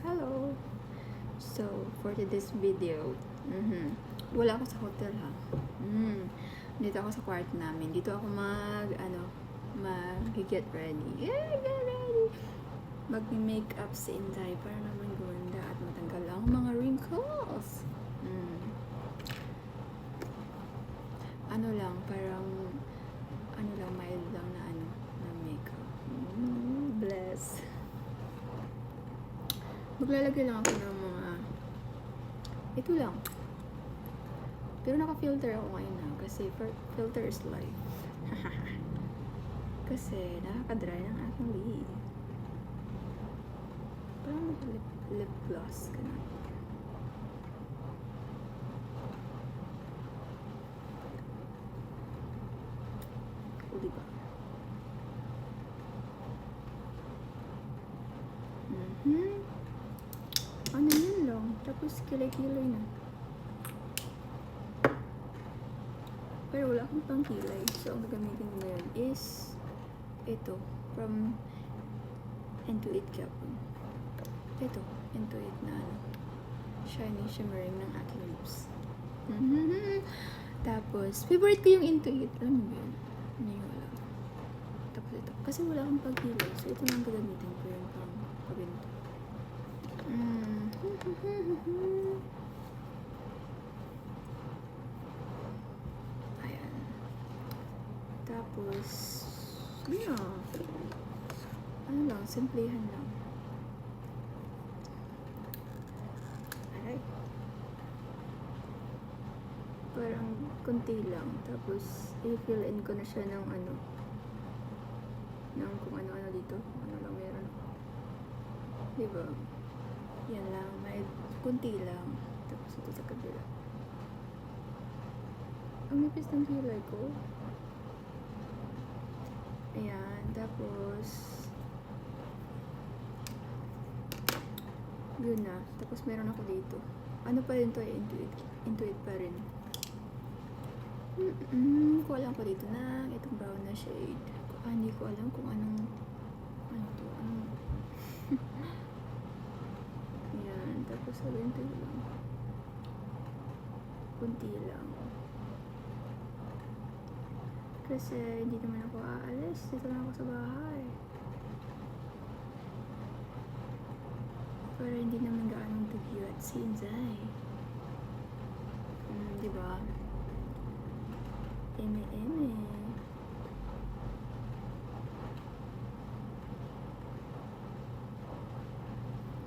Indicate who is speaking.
Speaker 1: Hello! So, for today's video, wala ako sa hotel ha. Dito ako sa kwarto namin. Dito ako mag-get ready. Get ready! Mag-makeup si Inday para naman gumanda at matanggal ang mga wrinkles. Mild lang na makeup. Bless. Maglalagay lang ako ng mga ito lang. Pero naka-filter ako ngayon kasi filter is life. Kasi nakaka-dry ng aking lip. Parang lip gloss ka na. O diba? Ano yun lang. Tapos kilay-kilay na. Pero wala akong pang kilay. So, ang gagamitin ko ngayon is ito. From Intuit Kapon. Ito. Intuit na shiny shimmering ng aking lips. Tapos, favorite ko yung Intuit. Alam mo yun? Hindi ko alam. Tapos ito. Kasi wala akong pang kilay. So, ito lang gagamitin ko yung pang pabinto. Ayan. Tapos, ano lang, simplihan lang. Alright. Parang konti lang. Tapos, i-fill in ko na siya ng ng kung ano-ano dito. Kung ano lang meron ako. Diba? Yan lang. May kunti lang. Tapos ito sa kabila. Ang nipis ng kilay ko. Ayan. Tapos yun na. Tapos meron ako dito. Ano pa rin to eh? Intuit pa rin. Kuha lang ko dito na itong brown na shade. Hindi ko alam kung ano to. Ayan. Tapos sabihin ito lang. Kunti lang. Kasi hindi naman ako aalis. Dito lang ako sa bahay. Para hindi naman gaanong dugyot si Inzay. Diba? Eme.